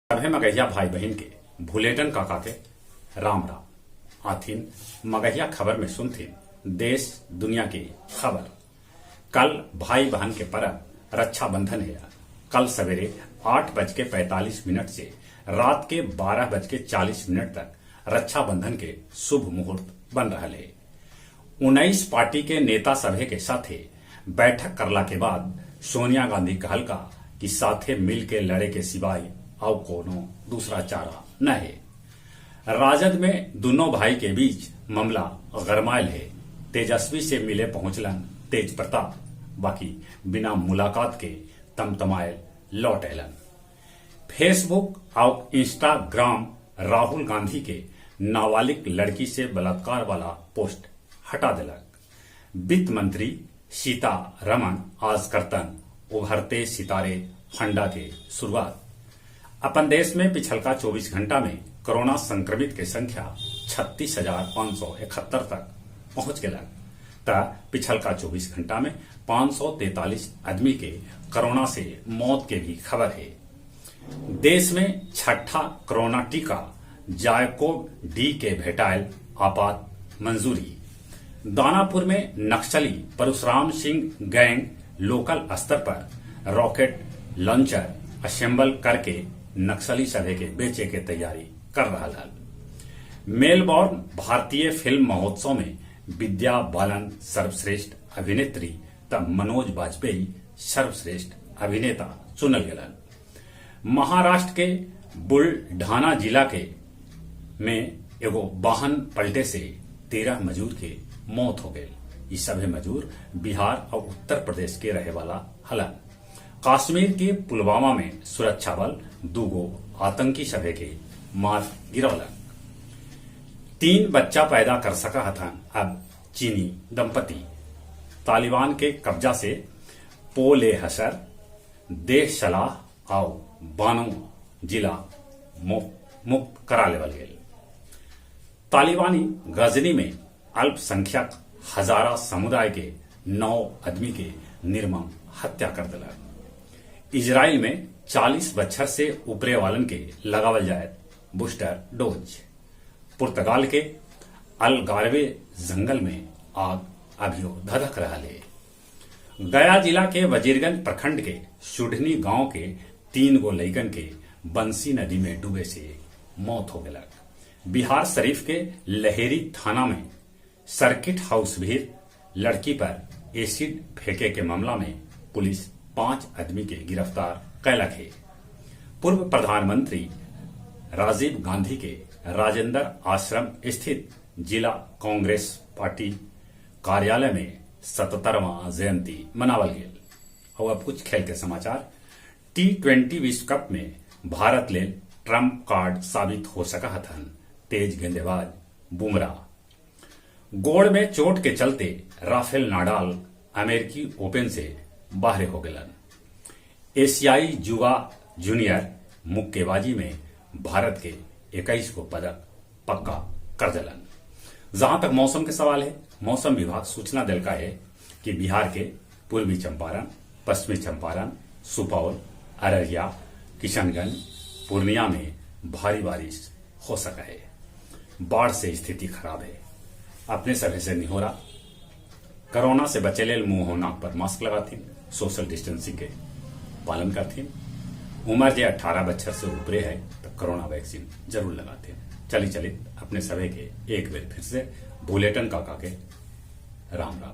सभे मगहिया भाई बहन के भूलेटन काका के राम राम आथिन मगहिया खबर में सुनथिन देश दुनिया की खबर। कल भाई बहन के परब रक्षाबंधन है। कल सवेरे 8:45 से रात के 12:40 तक रक्षाबंधन के शुभ मुहूर्त बन रहा है। 19 पार्टी के नेता सभे के साथे बैठक करला के बाद सोनिया गांधी कहलका कि साथे मिल के लड़े के सिवाय और कोनो दूसरा चारा न है। राजद में दोनों भाई के बीच मामला गरमायल है। तेजस्वी से मिले पहुंचलन तेज प्रताप, बाकी बिना मुलाकात के तमतमायल लौट एलन। फेसबुक और इंस्टाग्राम राहुल गांधी के नाबालिग लड़की से बलात्कार वाला पोस्ट हटा दिलक। वित्त मंत्री सीतारमण आज करतन उभरते सितारे फंडा के शुरुआत। अपन देश में पिछलका 24 घंटा में कोरोना संक्रमित के संख्या 36,571 तक पहुंच गया। पिछलका 24 घंटा में 543 आदमी के कोरोना से मौत के भी खबर है। देश में छठा कोरोना टीका जायकोव डी के भेटायल आपात मंजूरी। दानापुर में नक्सली परशुराम सिंह गैंग लोकल स्तर पर रॉकेट लॉन्चर असेंबल करके नक्सली सभे के बेचे के तैयारी कर रहा है। मेलबोर्न भारतीय फिल्म महोत्सव में विद्या बालन सर्वश्रेष्ठ अभिनेत्री तब मनोज बाजपेयी सर्वश्रेष्ठ अभिनेता चुनल गलन। महाराष्ट्र के बुलढाना जिला के में एगो वाहन पलटे से 13 मजदूर के मौत हो गई। ये सभी मजदूर बिहार और उत्तर प्रदेश के रहे वाला हलन। कश्मीर के पुलवामा में सुरक्षा बल 2 आतंकी सभे के मार गिरौलन। 3 बच्चा पैदा कर सका हथन अब चीनी दंपति। तालिबान के कब्जा से पोले हसर देश सलाह और बानो जिला मुक्त करा लेवल गए। तालिबानी गजनी में अल्पसंख्यक हजारा समुदाय के 9 आदमी के निर्मम हत्या कर दिला। इजराइल में 40 बच्चर से ऊपरे वालन के लगावल जाए बूस्टर डोज। पुर्तगाल के अलगारवे जंगल में आग अभियो धधक रहा है। गया जिला के वजीरगंज प्रखंड के सुढ़नी गांव के 3 गो लइकन के बंसी नदी में डूबे से मौत हो गया। बिहार शरीफ के लहेरी थाना में सर्किट हाउस भी लड़की पर एसिड फेंके के मामला में पुलिस 5 आदमी के गिरफ्तार कैलक है। पूर्व प्रधानमंत्री राजीव गांधी के राजेंद्र आश्रम स्थित जिला कांग्रेस पार्टी कार्यालय में 77वां जयंती मनावल गई। और अब कुछ खेल के समाचार। T20 विश्व कप में भारत ले ट्रम्प कार्ड साबित हो सका हथन तेज गेंदबाज बुमराह। गोड़ में चोट के चलते राफेल नाडाल अमेरिकी ओपन से बाहर हो गलन। एशियाई युवा जूनियर मुक्केबाजी में भारत के 21 को पदक पक्का कर दिलन। जहां तक मौसम के सवाल है, मौसम विभाग सूचना दिलका है कि बिहार के पूर्वी चंपारण, पश्चिमी चंपारण, सुपौल, अररिया, किशनगंज, पूर्णिया में भारी बारिश हो सका है। बाढ़ से स्थिति खराब है। अपने सभी से निहोरा कोरोना से बचे लेल मुंह नाक पर मास्क लगाथिन, सोशल डिस्टेंसिंग के पालन करथिन। उम्र जे 18 बच्चर से ऊपरे है तो कोरोना वैक्सीन जरूर लगाथिन। चली अपने सभी के एक बेर फिर से बुलेटिन काका के राम राम।